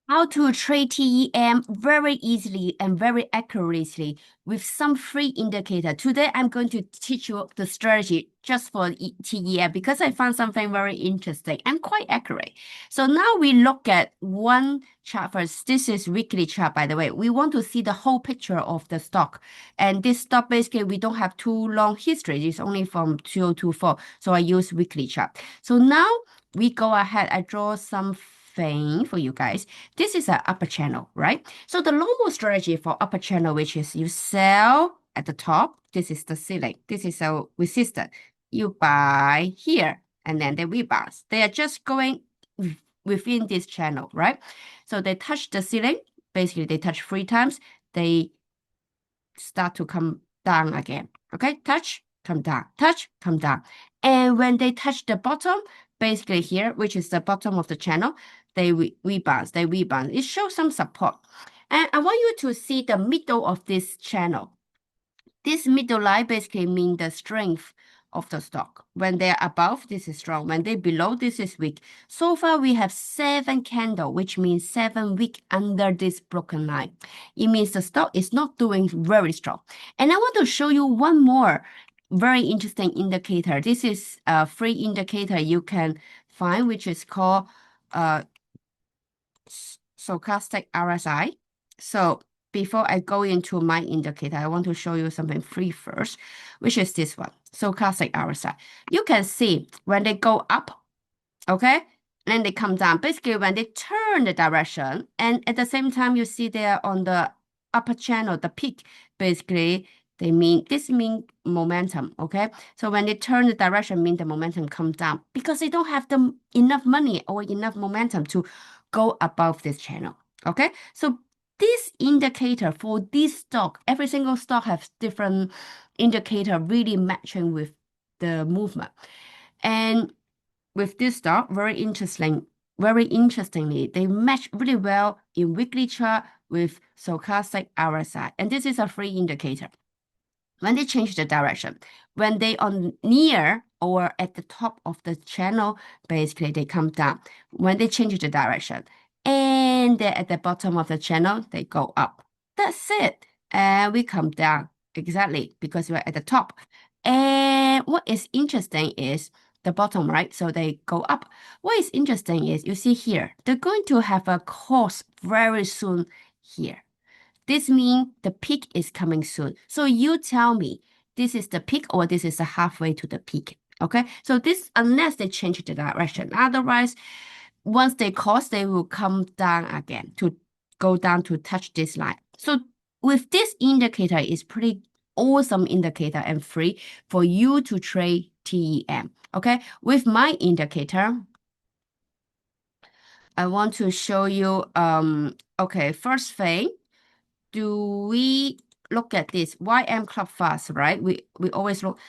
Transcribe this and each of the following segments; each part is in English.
How to trade TEM very easily and very accurately with some free indicator. Today, I'm going to teach you the strategy just for TEM because I found something very interesting and quite accurate. So now we look at one chart first. This is weekly chart, by the way. We want to see the whole picture of the stock. And this stock, basically, we don't have too long history. It's only from 2024. So I use weekly chart. So now we go ahead. I draw something for you guys. This is an upper channel, right? So the normal strategy for upper channel, which is you sell at the top. This is the ceiling. This is a resistance. You buy here, and then they rebound. They are just going within this channel, right? So they touch the ceiling. Basically, they touch 3 times. They start to come down again. Okay, touch, come down, touch, come down. And when they touch the bottom, basically here, which is the bottom of the channel, they rebound, they rebound. It shows some support. And I want you to see the middle of this channel. This middle line basically means the strength of the stock. When they're above, this is strong. When they're below, this is weak. So far, we have 7 candles, which means 7 weeks under this broken line. It means the stock is not doing very strong. And I want to show you one more very interesting indicator. This is a free indicator you can find, which is called stochastic RSI. So before I go into my indicator, I want to show you something free first, which is this one, stochastic RSI. You can see when they go up, okay, and they come down. Basically, when they turn the direction, and at the same time, you see they're on the upper channel, the peak, basically, this mean momentum, okay? So when they turn the direction, mean the momentum comes down because they don't have enough money or enough momentum to go above this channel, okay? So this indicator for this stock, every single stock has different indicator really matching with the movement. And with this stock, very interestingly, they match really well in weekly chart with stochastic RSI. And this is a free indicator. When they change the direction, when they on near or at the top of the channel, basically they come down. When they change the direction and they're at the bottom of the channel, they go up. That's it. And we come down exactly because we're at the top. And what is interesting is the bottom, right? So they go up. What is interesting is you see here, they're going to have a course very soon here. This means the peak is coming soon. So you tell me, this is the peak or this is the halfway to the peak. Okay, so this, unless they change the direction. Otherwise, once they cross, they will come down again to go down to touch this line. So with this indicator, it's pretty awesome indicator and free for you to trade TEM. Okay, with my indicator, I want to show you, okay, first thing, do we look at this YM Club Fast, right? We always look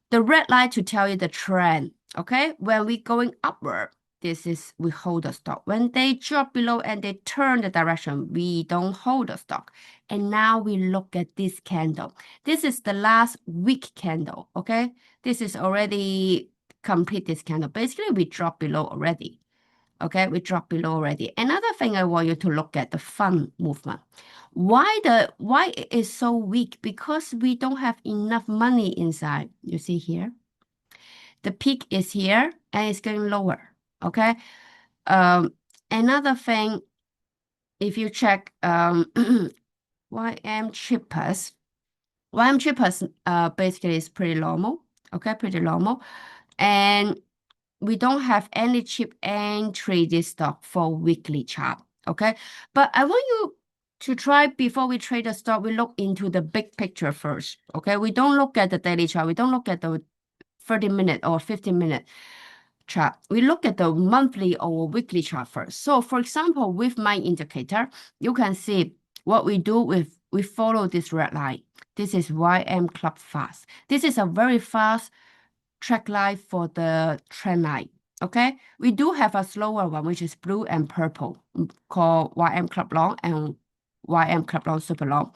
the red line to tell you the trend. Okay, when we going upward, this is we hold the stock. When they drop below and they turn the direction, we don't hold the stock. And now we look at this candle. This is the last week candle. Okay, this is already complete this candle. Basically, we drop below already. Okay, we drop below already. Another thing I want you to look at the fund movement. Why it is so weak? Because we don't have enough money inside. You see here, the peak is here and it's getting lower. Okay. Another thing, if you check YM cheapest, YM cheapest basically is pretty normal. Okay, pretty normal, and we don't have any cheap entry this stock for weekly chart. Okay, but I want you to try before we trade the stock, we look into the big picture first. Okay, we don't look at the daily chart, we don't look at the 30-minute or 15-minute chart. We look at the monthly or weekly chart first. So for example, with my indicator, you can see what we do with, we follow this red line. This is YM Club Fast. This is a very fast track line for the trend line. Okay, we do have a slower one, which is blue and purple, called YM Club Long and YM Club Long Super Long.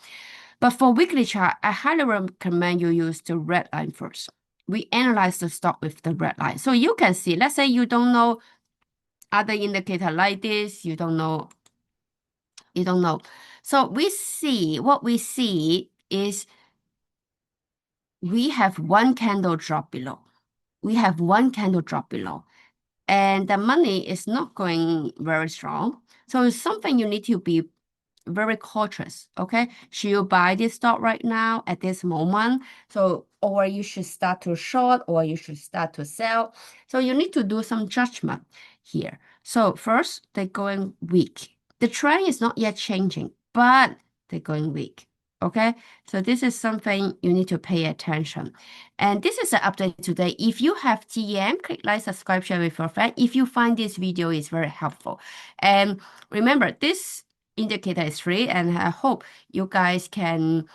But for weekly chart, I highly recommend you use the red line first. We analyze the stock with the red line. So you can see, let's say you don't know other indicator like this, you don't know You don't know. So what we see is we have one candle drop below. We have one candle drop below. And the money is not going very strong. So it's something you need to be very cautious. Okay. Should you buy this stock right now at this moment? So, or you should start to short or you should start to sell. So you need to do some judgment here. So first, they're going weak. The trend is not yet changing, but they're going weak. Okay. So this is something you need to pay attention. And this is an update today. If you have TM, click like, subscribe, share with your friend. If you find this video is very helpful. And remember, this indicator is free, and I hope you guys can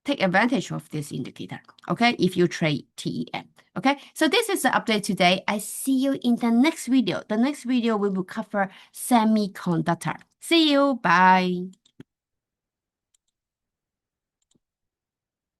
take advantage of this indicator, okay, if you trade TEM. Okay, so this is the update today. I see you in the next video. The next video we will cover semiconductor. See you. Bye.